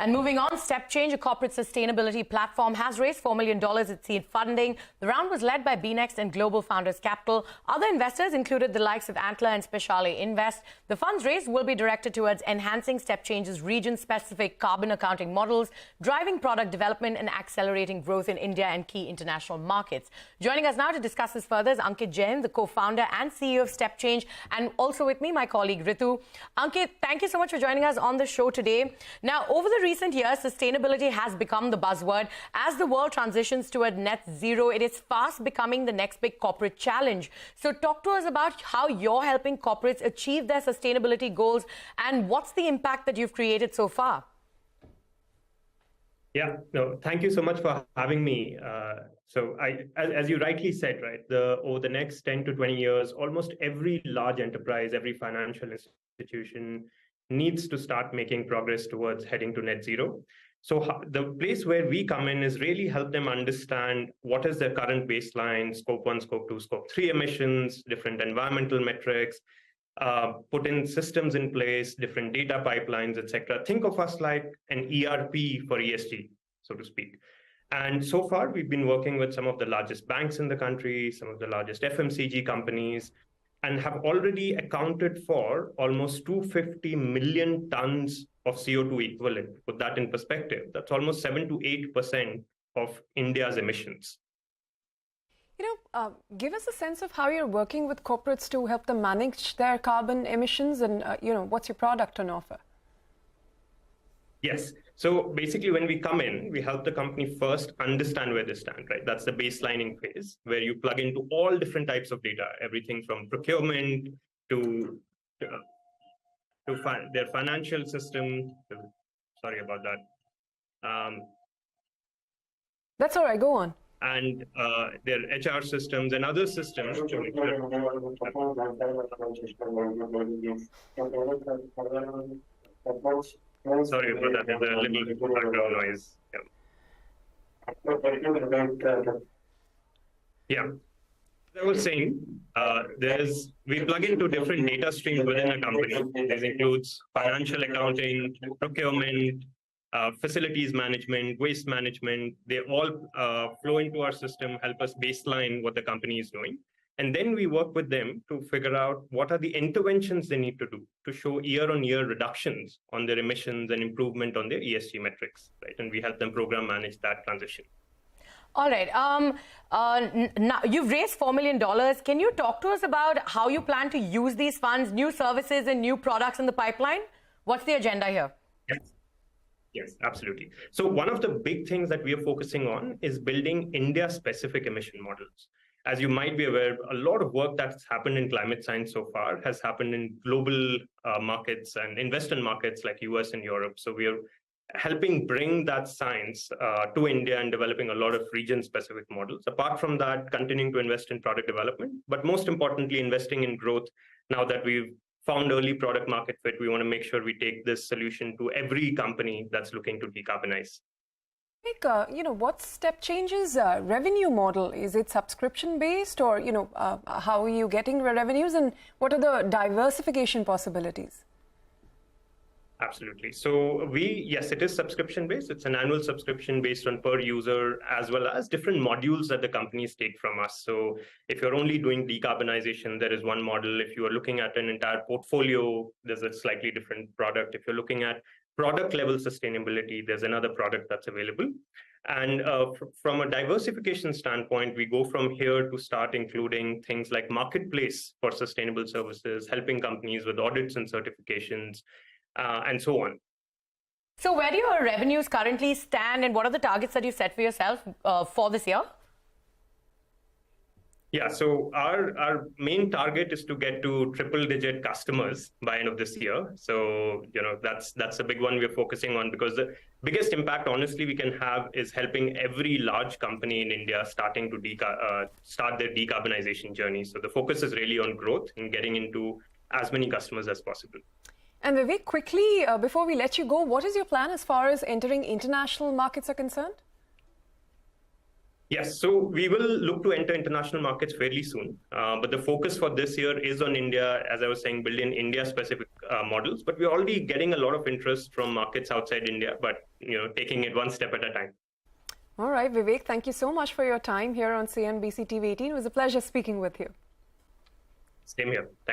And moving on, StepChange, a corporate sustainability platform, has raised $4 million at seed funding. The round was led by BEENEXT and Global Founders Capital. Other investors included the likes of Antler and Speciale Invest. The funds raised will be directed towards enhancing StepChange's region-specific carbon accounting models, driving product development and accelerating growth in India and key international markets. Joining us now to discuss this further is Ankit Jain, the co-founder and CEO of StepChange, and also with me, my colleague Ritu. Ankit, thank you so much for joining us on the show today. Now, over the recent years, sustainability has become the buzzword. As the world transitions toward net zero, it is fast becoming the next big corporate challenge. So talk to us about how you're helping corporates achieve their sustainability goals and what's the impact that you've created so far? Yeah, no, thank you so much for having me. As you rightly said, right, over the next 10 to 20 years, almost every large enterprise, every financial institution needs to start making progress towards heading to net zero. So the place where we come in is really help them understand what is their current baseline, scope 1, scope 2, scope 3 emissions, different environmental metrics, put in systems in place, different data pipelines, etc. Think of us like an ERP for ESG, so to speak. And so far, we've been working with some of the largest banks in the country, some of the largest FMCG companies, and have already accounted for almost 250 million tons of CO2 equivalent. Put that in perspective, that's almost 7 to 8% of India's emissions. Give us a sense of how you're working with corporates to help them manage their carbon emissions and, what's your product on offer? Yes. So basically, when we come in, we help the company first understand where they stand, right? That's the baselining phase, where you plug into all different types of data, everything from procurement to their financial system. Sorry about that. That's all right, go on. And their HR systems and other systems. Sorry about that, there's a little background noise. Yeah. As I was saying, we plug into different data streams within a company. This includes financial accounting, procurement, facilities management, waste management. They all flow into our system, help us baseline what the company is doing. And then we work with them to figure out what are the interventions they need to do to show year-on-year reductions on their emissions and improvement on their ESG metrics, right? And we help them program manage that transition. All right. Now you've raised $4 million. Can you talk to us about how you plan to use these funds, new services and new products in the pipeline? What's the agenda here? Yes, absolutely. So one of the big things that we are focusing on is building India-specific emission models. As you might be aware, a lot of work that's happened in climate science so far has happened in global markets and in Western markets like US and Europe. So we are helping bring that science to India and developing a lot of region-specific models. Apart from that, continuing to invest in product development, but most importantly, investing in growth. Now that we've found early product market fit, we want to make sure we take this solution to every company that's looking to decarbonize. What's StepChange's revenue model? Is it subscription-based or, how are you getting revenues and what are the diversification possibilities? Absolutely. So yes, it is subscription-based. It's an annual subscription based on per user, as well as different modules that the companies take from us. So if you're only doing decarbonization, there is one model. If you are looking at an entire portfolio, there's a slightly different product. If you're looking at product level sustainability, there's another product that's available. And from a diversification standpoint, we go from here to start including things like marketplace for sustainable services, helping companies with audits and certifications, and so on. So where do your revenues currently stand and what are the targets that you set for yourself for this year? Yeah, so our main target is to get to triple-digit customers by end of this year. So, that's a big one we're focusing on because the biggest impact, honestly, we can have is helping every large company in India starting to start their decarbonization journey. So the focus is really on growth and getting into as many customers as possible. And Vivek, quickly, before we let you go, what is your plan as far as entering international markets are concerned? Yes, so we will look to enter international markets fairly soon. But the focus for this year is on India, as I was saying, building India-specific models. But we're already getting a lot of interest from markets outside India, but taking it one step at a time. All right, Vivek, thank you so much for your time here on CNBC-TV18. It was a pleasure speaking with you. Same here. Thanks.